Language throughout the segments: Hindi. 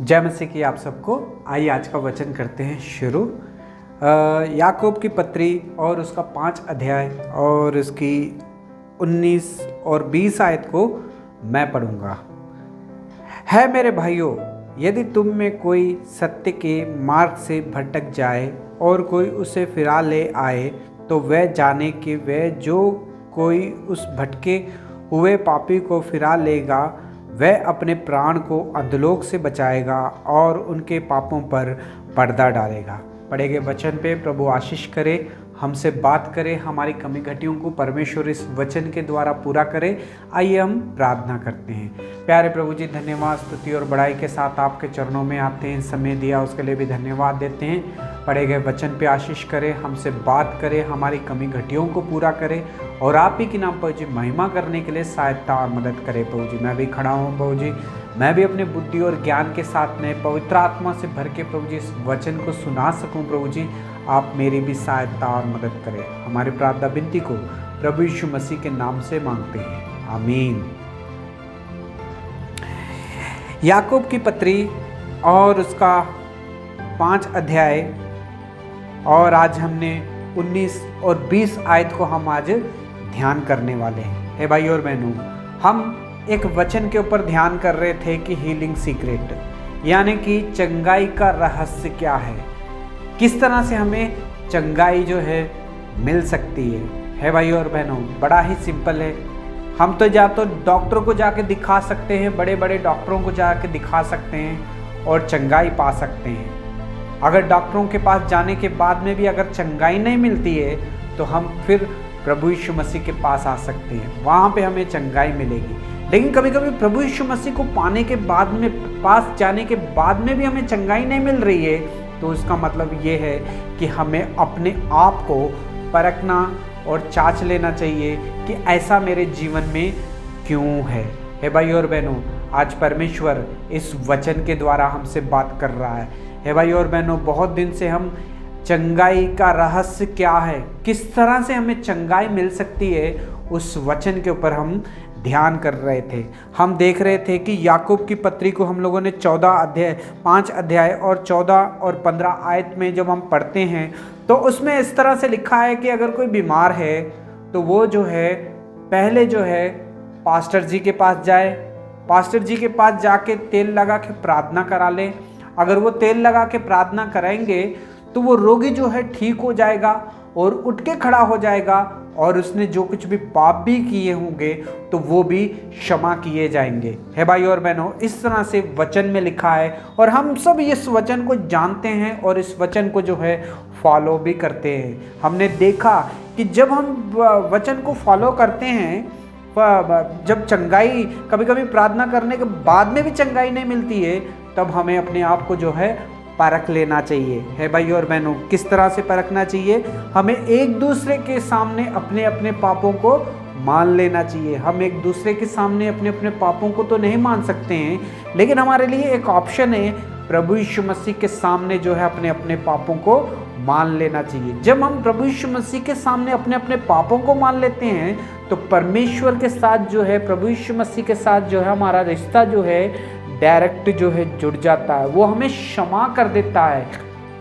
जय मसीह की आप सबको। आइए आज का वचन करते हैं शुरू। याकूब की पत्री और उसका 5 अध्याय और उसकी 19 और 20 आयत को मैं पढ़ूंगा। है मेरे भाइयों, यदि तुम में कोई सत्य के मार्ग से भटक जाए और कोई उसे फिरा ले आए, तो वह जाने कि वह जो कोई उस भटके हुए पापी को फिरा लेगा, वह अपने प्राण को अधोलोक से बचाएगा और उनके पापों पर पर्दा डालेगा। पढ़े गए वचन पे प्रभु आशीष करे, हमसे बात करे, हमारी कमी घटियों को परमेश्वर इस वचन के द्वारा पूरा करे। आइए हम प्रार्थना करते हैं। प्यारे प्रभु जी, धन्यवाद, स्तुति और बड़ाई के साथ आपके चरणों में आते हैं। समय दिया उसके लिए भी धन्यवाद देते हैं। पढ़े गए वचन पे आशीष करे, हमसे बात करे, हमारी कमी घटियों को पूरा करे और आप ही के नाम पर जी महिमा करने के लिए सहायता और मदद करे। प्रभु जी, मैं भी खड़ा हूँ प्रभु जी, मैं भी अपने बुद्धि और ज्ञान के साथ में पवित्र आत्मा से भर के प्रभु जी इस वचन को सुना सकूं। प्रभु जी, आप मेरी भी सहायता और मदद करें। हमारी प्रार्थना विनती को प्रभु यीशु मसीह के नाम से मांगते हैं, आमीन। याकूब की पत्री और उसका 5 अध्याय और आज हमने 19 और 20 आयत को हम आज ध्यान करने वाले हैं। हे भाई और बहनों, हम एक वचन के ऊपर ध्यान कर रहे थे कि हीलिंग सीक्रेट, यानी कि चंगाई का रहस्य क्या है, किस तरह से हमें चंगाई जो है मिल सकती है भाई और बहनों। बड़ा ही सिंपल है। हम तो डॉक्टर को जाके दिखा सकते हैं, बड़े बड़े डॉक्टरों को जाके दिखा सकते हैं और चंगाई पा सकते हैं। अगर डॉक्टरों के पास जाने के बाद में भी अगर चंगाई नहीं मिलती है, तो हम फिर प्रभु यीशु मसीह के पास आ सकते हैं, वहाँ पे हमें चंगाई मिलेगी। लेकिन कभी कभी प्रभु यीशु मसीह को पाने के बाद में, पास जाने के बाद में भी हमें चंगाई नहीं मिल रही है, तो उसका मतलब ये है कि हमें अपने आप को परखना और जांच लेना चाहिए कि ऐसा मेरे जीवन में क्यों है। हे भाई और बहनों, आज परमेश्वर इस वचन के द्वारा हमसे बात कर रहा है। हे भाई और बहनों, बहुत दिन से हम चंगाई का रहस्य क्या है, किस तरह से हमें चंगाई मिल सकती है, उस वचन के ऊपर हम ध्यान कर रहे थे। हम देख रहे थे कि याकूब की पत्री को हम लोगों ने 5 अध्याय और 14 और 15 आयत में जब हम पढ़ते हैं, तो उसमें इस तरह से लिखा है कि अगर कोई बीमार है तो वो जो है पहले जो है पास्टर जी के पास जाए, पास्टर जी के पास जाके तेल लगा के प्रार्थना करा ले। अगर वो तेल लगा के प्रार्थना कराएंगे तो वो रोगी जो है ठीक हो जाएगा और उठ के खड़ा हो जाएगा और उसने जो कुछ भी पाप भी किए होंगे तो वो भी क्षमा किए जाएंगे। हे भाई और बहनों, इस तरह से वचन में लिखा है और हम सब इस वचन को जानते हैं और इस वचन को जो है फॉलो भी करते हैं। हमने देखा कि जब हम वचन को फॉलो करते हैं, जब चंगाई, कभी कभी प्रार्थना करने के बाद में भी चंगाई नहीं मिलती है, तब हमें अपने आप को जो है परख लेना चाहिए। है भाई और बहनों, किस तरह से परखना चाहिए? हमें एक दूसरे के सामने अपने अपने पापों को मान लेना चाहिए। हम एक दूसरे के सामने अपने अपने पापों को तो नहीं मान सकते हैं, लेकिन हमारे लिए एक ऑप्शन है, प्रभु यीशु मसीह के सामने जो है अपने अपने पापों को मान लेना चाहिए। जब हम प्रभु यीशु मसीह के सामने अपने अपने पापों को मान लेते हैं, तो परमेश्वर के साथ जो है, प्रभु यीशु मसीह के साथ जो है हमारा रिश्ता जो है डायरेक्ट जो है जुड़ जाता है। वो हमें क्षमा कर देता है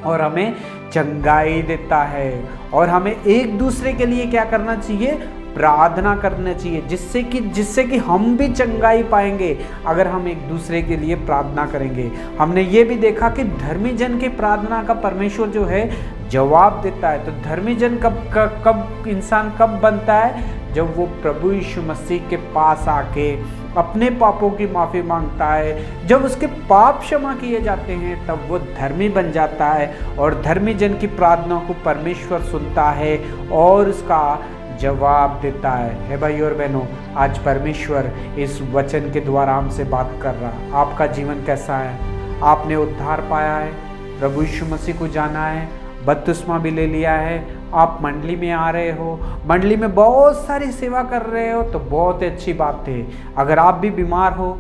और हमें चंगाई देता है। और हमें एक दूसरे के लिए क्या करना चाहिए? प्रार्थना करना चाहिए, जिससे कि हम भी चंगाई पाएंगे अगर हम एक दूसरे के लिए प्रार्थना करेंगे। हमने ये भी देखा कि धर्मी जन की प्रार्थना का परमेश्वर जो है जवाब देता है। तो धर्मी जन कब इंसान कब बनता है? जब वो प्रभु यीशु मसीह के पास आके अपने पापों की माफ़ी मांगता है। जब उसके पाप क्षमा किए जाते हैं, तब वो धर्मी बन जाता है और धर्मी जन की प्रार्थना को परमेश्वर सुनता है और उसका जवाब देता है भाई और बहनों, आज परमेश्वर इस वचन के द्वारा हमसे बात कर रहा है। आपका जीवन कैसा है? आपने उद्धार पाया है, प्रभु यीशु मसीह को जाना है, बपतिस्मा भी ले लिया है, आप मंडली में आ रहे हो, मंडली में बहुत सारी सेवा कर रहे हो, तो बहुत अच्छी बात है। अगर आप भी बीमार हो,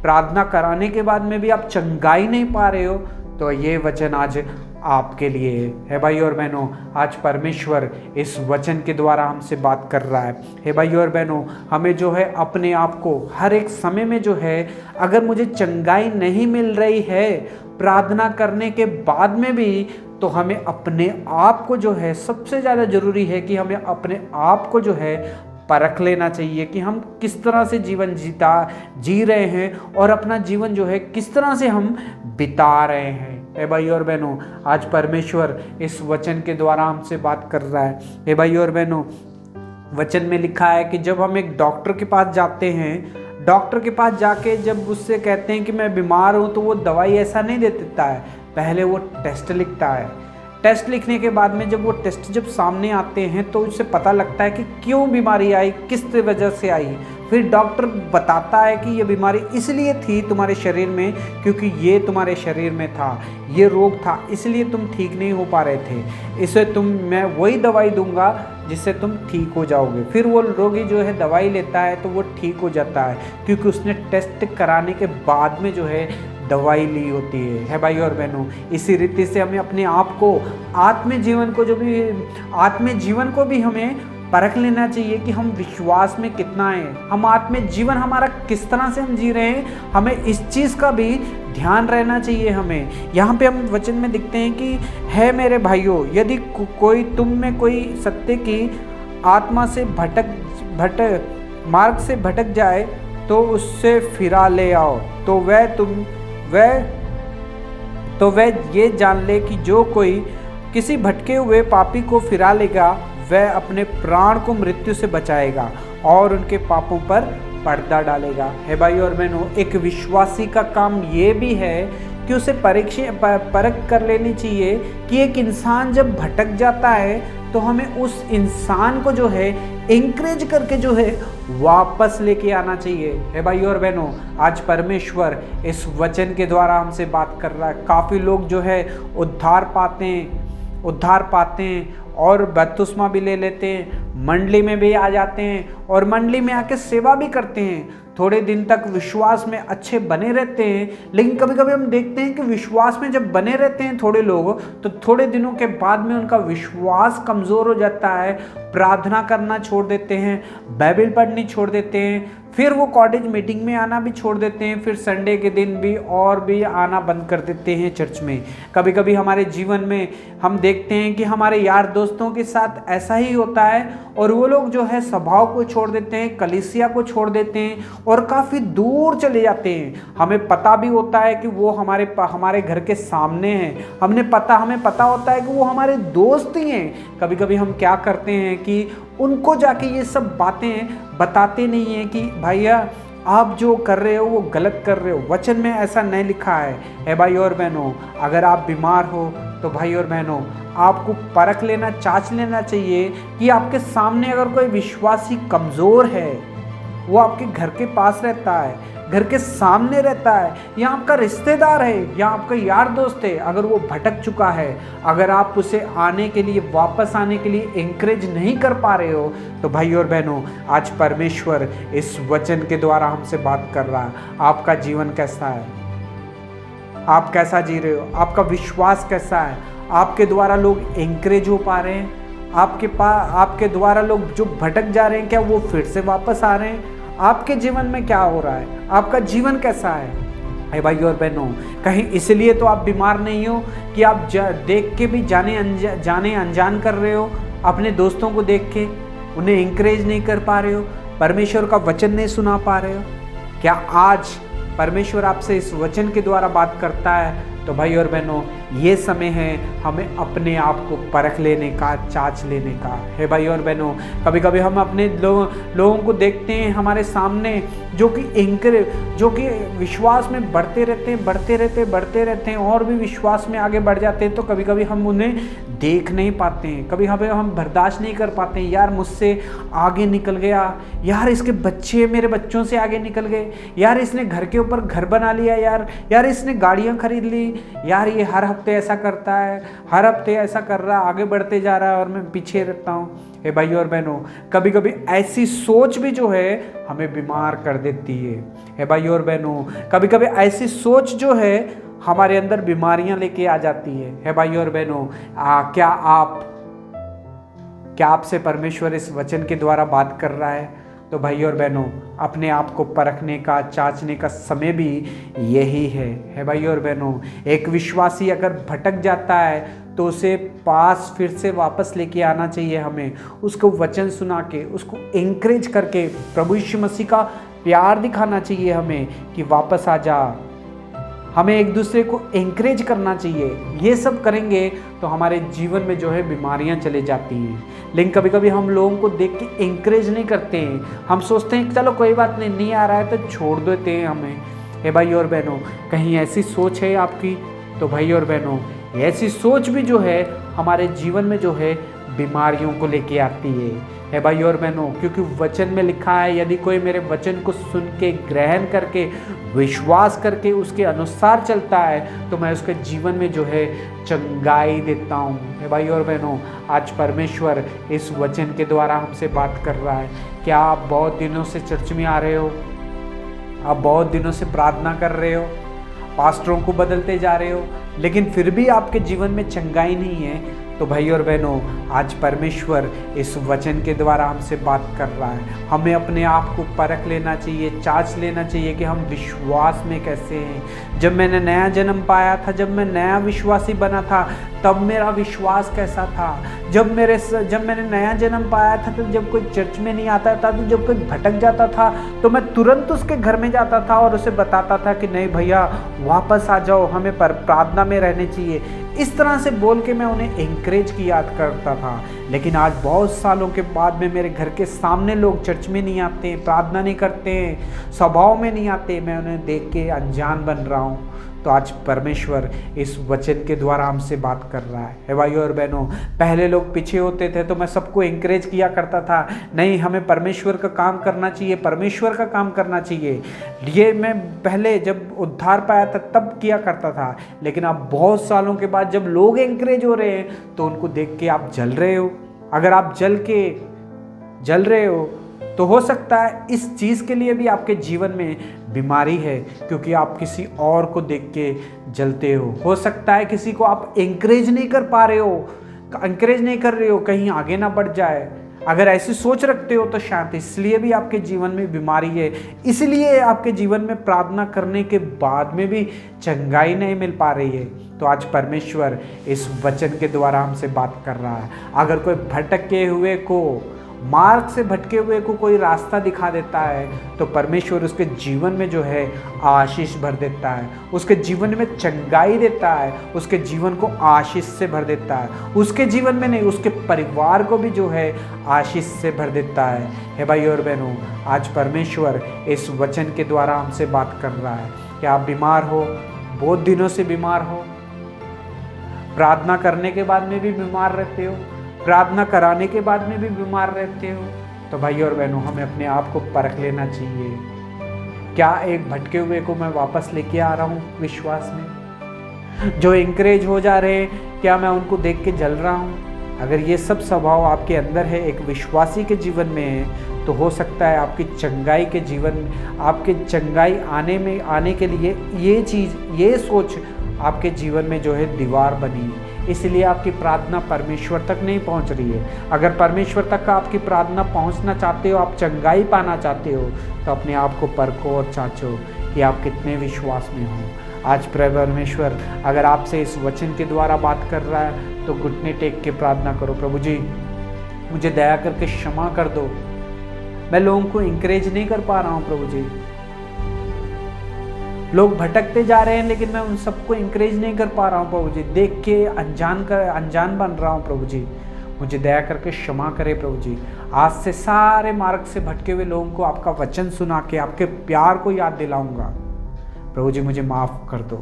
प्रार्थना कराने के बाद में भी आप चंगाई नहीं पा रहे हो, तो ये वचन आज आपके लिए है भाई और बहनों। आज परमेश्वर इस वचन के द्वारा हमसे बात कर रहा है भाई और बहनों। हमें जो है अपने आप को हर एक समय में जो है, अगर मुझे चंगाई नहीं मिल रही है प्रार्थना करने के बाद में भी, तो हमें अपने आप को जो है, सबसे ज़्यादा ज़रूरी है कि हमें अपने आप को जो है परख लेना चाहिए कि हम किस तरह से जीवन जी रहे हैं और अपना जीवन जो है किस तरह से हम बिता रहे हैं भाई और बहनों। आज परमेश्वर इस वचन के द्वारा हमसे बात कर रहा है भाई और बहनों। वचन में लिखा है कि जब हम एक डॉक्टर के पास जाते हैं, डॉक्टर के पास जाके जब उससे कहते हैं कि मैं बीमार हूँ, तो वो दवाई ऐसा नहीं दे देता है, पहले वो टेस्ट लिखता है। टेस्ट लिखने के बाद में जब वो टेस्ट जब सामने आते हैं तो उससे पता लगता है कि क्यों बीमारी आई, किस वजह से आई। फिर डॉक्टर बताता है कि ये बीमारी इसलिए थी तुम्हारे शरीर में क्योंकि ये तुम्हारे शरीर में था, ये रोग था, इसलिए तुम ठीक नहीं हो पा रहे थे, इसे मैं वही दवाई दूंगा जिससे तुम ठीक हो जाओगे। फिर वो रोगी जो है दवाई लेता है तो वो ठीक हो जाता है, क्योंकि उसने टेस्ट कराने के बाद में जो है दवाई ली होती है भाई और बहनों। इसी रीति से हमें अपने आप को, आत्मिक जीवन को भी हमें परख लेना चाहिए कि हम विश्वास में कितना है, हम आत्मिक जीवन हमारा किस तरह से हम जी रहे हैं, हमें इस चीज़ का भी ध्यान रहना चाहिए हमें। यहाँ पे हम वचन में दिखते हैं कि है मेरे भाइयों, यदि कोई तुम में कोई सत्य की आत्मा से मार्ग से भटक जाए तो उससे फिरा ले आओ, तो वह ये जान ले कि जो कोई किसी भटके हुए पापी को फिरा लेगा वह अपने प्राण को मृत्यु से बचाएगा और उनके पापों पर पर्दा डालेगा है भाई और बहनों। एक विश्वासी का काम ये भी है कि उसे परख कर लेनी चाहिए कि एक इंसान जब भटक जाता है तो हमें उस इंसान को जो है इंकरेज करके जो है वापस लेके आना चाहिए है भाई और बहनों। आज परमेश्वर इस वचन के द्वारा हमसे बात कर रहा है। काफ़ी लोग जो है उद्धार पाते हैं और बपतिस्मा भी ले लेते हैं, मंडली में भी आ जाते हैं और मंडली में आके सेवा भी करते हैं, थोड़े दिन तक विश्वास में अच्छे बने रहते हैं। लेकिन कभी कभी हम देखते हैं कि विश्वास में जब बने रहते हैं थोड़े लोग, तो थोड़े दिनों के बाद में उनका विश्वास कमज़ोर हो जाता है, प्रार्थना करना छोड़ देते हैं, बाइबल पढ़नी छोड़ देते हैं, फिर वो कॉलेज मीटिंग में आना भी छोड़ देते हैं, फिर संडे के दिन भी और भी आना बंद कर देते हैं चर्च में। कभी कभी हमारे जीवन में हम देखते हैं कि हमारे यार दोस्तों के साथ ऐसा ही होता है और वो लोग जो है स्वभाव को छोड़ देते हैं, कलीसिया को छोड़ देते हैं और काफ़ी दूर चले जाते हैं। हमें पता भी होता है कि वो हमारे घर के सामने हैं, हमें पता होता है कि वो हमारे दोस्त ही हैं। कभी कभी हम क्या करते हैं कि उनको जाके ये सब बातें बताते नहीं हैं कि भैया आप जो कर रहे हो वो गलत कर रहे हो, वचन में ऐसा नहीं लिखा है भाई और बहनों। अगर आप बीमार हो तो भाई और बहनों आपको परख लेना, जांच लेना चाहिए कि आपके सामने अगर कोई विश्वासी कमज़ोर है, वो आपके घर के पास रहता है, घर के सामने रहता है, या आपका रिश्तेदार है या आपका यार दोस्त है, अगर वो भटक चुका है, अगर आप उसे वापस आने के लिए इंकरेज नहीं कर पा रहे हो, तो भाई और बहनों आज परमेश्वर इस वचन के द्वारा हमसे बात कर रहा है। आपका जीवन कैसा है, आप कैसा जी रहे हो, आपका विश्वास कैसा है, आपके द्वारा लोग इंकरेज हो पा रहे हैं, आपके द्वारा लोग जो भटक जा रहे हैं क्या वो फिर से वापस आ रहे हैं, आपके जीवन में क्या हो रहा है, आपका जीवन कैसा है भाई और बहनों। कहीं इसलिए तो आप बीमार नहीं हो कि आप देख के भी जाने अनजान कर रहे हो, अपने दोस्तों को देख के उन्हें इंकरेज नहीं कर पा रहे हो, परमेश्वर का वचन नहीं सुना पा रहे हो। क्या आज परमेश्वर आपसे इस वचन के द्वारा बात करता है? तो भाई और बहनों ये समय है हमें अपने आप को परख लेने का, जांच लेने का है भाई और बहनों। कभी कभी हम अपने लोगों को देखते हैं हमारे सामने जो कि विश्वास में बढ़ते रहते हैं और भी विश्वास में आगे बढ़ जाते हैं, तो कभी कभी हम उन्हें देख नहीं पाते हैं, कभी हम बर्दाश्त नहीं कर पाते हैं। यार मुझसे आगे निकल गया, यार इसके बच्चे मेरे बच्चों से आगे निकल गए, यार इसने घर के ऊपर घर बना लिया, यार इसने गाड़ियाँ खरीद ली, यार ये हर हफ्ते ऐसा करता है, हर हफ्ते ऐसा कर रहा है, आगे बढ़ते जा रहा है और मैं पीछे रहता हूँ। हे भाई और बहनों कभी कभी ऐसी सोच भी जो है हमें बीमार कर देती है। हे भाई और बहनों कभी कभी ऐसी सोच जो है हमारे अंदर बीमारियां लेके आ जाती है भाइयों और बहनों। क्या आपसे परमेश्वर इस वचन के द्वारा बात कर रहा है? तो भाइयों और बहनों, अपने आप को परखने का, जांचने का समय भी यही है भाइयों और बहनों। एक विश्वासी अगर भटक जाता है तो उसे पास फिर से वापस लेके आना चाहिए हमें, उसको वचन सुना के, उसको एंकरेज करके, प्रभु यीशु मसीह का प्यार दिखाना चाहिए हमें कि वापस आ जा। हमें एक दूसरे को एंकरेज करना चाहिए। ये सब करेंगे तो हमारे जीवन में जो है बीमारियां चले जाती हैं। लेकिन कभी कभी हम लोगों को देख के एंकरेज नहीं करते हैं। हम सोचते हैं कि चलो कोई बात नहीं आ रहा है तो छोड़ देते हैं हमें। हे भाई और बहनों, कहीं ऐसी सोच है आपकी? तो भाई और बहनों, ऐसी सोच भी जो है हमारे जीवन में जो है बीमारियों को लेके आती है भाई और बहनों। क्योंकि वचन में लिखा है, यदि कोई मेरे वचन को सुन के, ग्रहण करके, विश्वास करके उसके अनुसार चलता है तो मैं उसके जीवन में जो है चंगाई देता हूँ। हे भाई और बहनों, आज परमेश्वर इस वचन के द्वारा हमसे बात कर रहा है। क्या आप बहुत दिनों से चर्च में आ रहे हो? आप बहुत दिनों से प्रार्थना कर रहे हो, पास्टरों को बदलते जा रहे हो, लेकिन फिर भी आपके जीवन में चंगाई नहीं है? तो भाई और बहनों, आज परमेश्वर इस वचन के द्वारा हमसे बात कर रहा है। हमें अपने आप को परख लेना चाहिए, जांच लेना चाहिए कि हम विश्वास में कैसे हैं। जब मैंने नया जन्म पाया था, जब मैं नया विश्वासी बना था, तब मेरा विश्वास कैसा था? जब मैंने नया जन्म पाया था तो जब कोई चर्च में नहीं आता था, तो जब कोई भटक जाता था तो मैं तुरंत उसके घर में जाता था और उसे बताता था कि नहीं भैया, वापस आ जाओ, हमें प्रार्थना में रहने चाहिए। इस तरह से बोल के मैं उन्हें एंकरेज किया करता था। लेकिन आज बहुत सालों के बाद में मेरे घर के सामने लोग चर्च में नहीं आते, प्रार्थना नहीं करते, सभाओं में नहीं आते, मैं उन्हें देख के अनजान बन रहा हूँ। तो आज परमेश्वर इस वचन के द्वारा हमसे बात कर रहा है। भाइयों और बहनों, पहले लोग पीछे होते थे तो मैं सबको एंकरेज किया करता था, नहीं हमें परमेश्वर का काम करना चाहिए, परमेश्वर का काम करना चाहिए। ये मैं पहले जब उद्धार पाया था तब किया करता था। लेकिन अब बहुत सालों के बाद जब लोग एंकरेज हो रहे हैं तो उनको देख के आप जल रहे हो। अगर आप जल रहे हो तो हो सकता है इस चीज़ के लिए भी आपके जीवन में बीमारी है, क्योंकि आप किसी और को देख के जलते हो सकता है किसी को आप एंकरेज नहीं कर पा रहे हो, एंकरेज नहीं कर रहे हो कहीं आगे ना बढ़ जाए। अगर ऐसी सोच रखते हो तो शायद इसलिए भी आपके जीवन में बीमारी है, इसलिए आपके जीवन में प्रार्थना करने के बाद में भी चंगाई नहीं मिल पा रही है। तो आज परमेश्वर इस वचन के द्वारा हमसे बात कर रहा है। अगर कोई भटके हुए को, मार्ग से भटके हुए को कोई रास्ता दिखा देता है तो परमेश्वर उसके जीवन में जो है आशीष भर देता है, उसके जीवन में चंगाई देता है, उसके जीवन को आशीष से भर देता है। उसके जीवन में नहीं, उसके परिवार को भी जो है आशीष से भर देता है। हे भाई और बहनों, आज परमेश्वर इस वचन के द्वारा हमसे बात कर रहा है कि आप बीमार हो, बहुत दिनों से बीमार हो, प्रार्थना करने के बाद में भी बीमार रहते हो, प्रार्थना कराने के बाद में भी बीमार रहते हो, तो भाई और बहनों, हमें अपने आप को परख लेना चाहिए। क्या एक भटके हुए को मैं वापस लेके आ रहा हूँ विश्वास में? जो एंकरेज हो जा रहे हैं, क्या मैं उनको देख के जल रहा हूँ? अगर ये सब स्वभाव आपके अंदर है, एक विश्वासी के जीवन में है, तो हो सकता है आपकी चंगाई के जीवन, आपके चंगाई आने के लिए ये चीज़, ये सोच आपके जीवन में जो है दीवार बनी, इसलिए आपकी प्रार्थना परमेश्वर तक नहीं पहुंच रही है। अगर परमेश्वर तक आपकी प्रार्थना पहुंचना चाहते हो, आप चंगाई पाना चाहते हो, तो अपने आप को परखो और जांचो कि आप कितने विश्वास में हो। आज परमेश्वर अगर आपसे इस वचन के द्वारा बात कर रहा है तो घुटने टेक के प्रार्थना करो, प्रभु जी मुझे दया करके क्षमा कर दो, मैं लोगों को इंकरेज नहीं कर पा रहा हूँ प्रभु जी, लोग भटकते जा रहे हैं लेकिन मैं उन सबको इंकरेज नहीं कर पा रहा हूँ प्रभु जी, देख के अनजान बन रहा हूँ प्रभु जी, मुझे दया करके क्षमा करें प्रभु जी। आज से सारे मार्ग से भटके हुए लोगों को आपका वचन सुना के आपके प्यार को याद दिलाऊंगा प्रभु जी, मुझे माफ़ कर दो।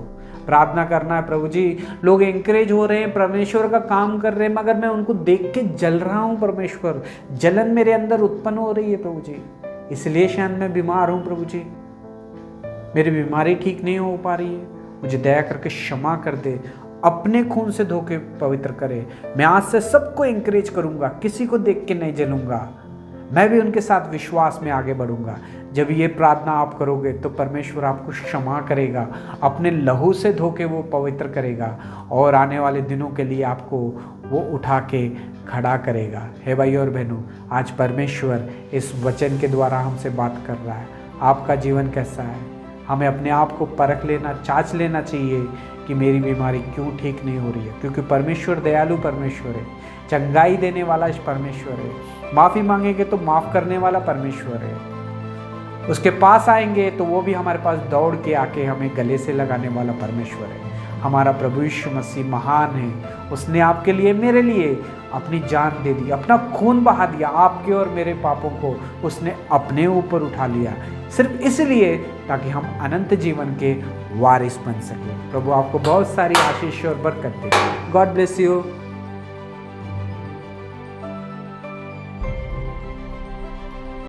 प्रार्थना करना है प्रभु जी, लोग एंकरेज हो रहे हैं, परमेश्वर का काम कर रहे हैं, मगर मैं उनको देख के जल रहा हूँ परमेश्वर, जलन मेरे अंदर उत्पन्न हो रही है प्रभु जी, इसलिए शायद मैं बीमार हूँ प्रभु जी, मेरी बीमारी ठीक नहीं हो पा रही है, मुझे दया करके क्षमा कर दे, अपने खून से धो के पवित्र करे। मैं आज से सबको एंकरेज करूंगा, किसी को देख के नहीं जलूंगा, मैं भी उनके साथ विश्वास में आगे बढ़ूंगा। जब ये प्रार्थना आप करोगे तो परमेश्वर आपको क्षमा करेगा, अपने लहू से धो के वो पवित्र करेगा और आने वाले दिनों के लिए आपको वो उठा के खड़ा करेगा। हे भाई और बहनों, आज परमेश्वर इस वचन के द्वारा हमसे बात कर रहा है। आपका जीवन कैसा है? हमें अपने आप को परख लेना, जांच लेना चाहिए कि मेरी बीमारी क्यों ठीक नहीं हो रही है, क्योंकि परमेश्वर दयालु परमेश्वर है, चंगाई देने वाला परमेश्वर है, माफ़ी मांगेंगे तो माफ़ करने वाला परमेश्वर है। उसके पास आएंगे तो वो भी हमारे पास दौड़ के आके हमें गले से लगाने वाला परमेश्वर है। हमारा प्रभु यीशु मसीह महान है। उसने आपके लिए, मेरे लिए अपनी जान दे दी, अपना खून बहा दिया। आपके और मेरे पापों को उसने अपने ऊपर उठा लिया, सिर्फ इसलिए ताकि हम अनंत जीवन के वारिस बन सकें। प्रभु आपको बहुत सारी आशीष और बरकत दे। God bless you.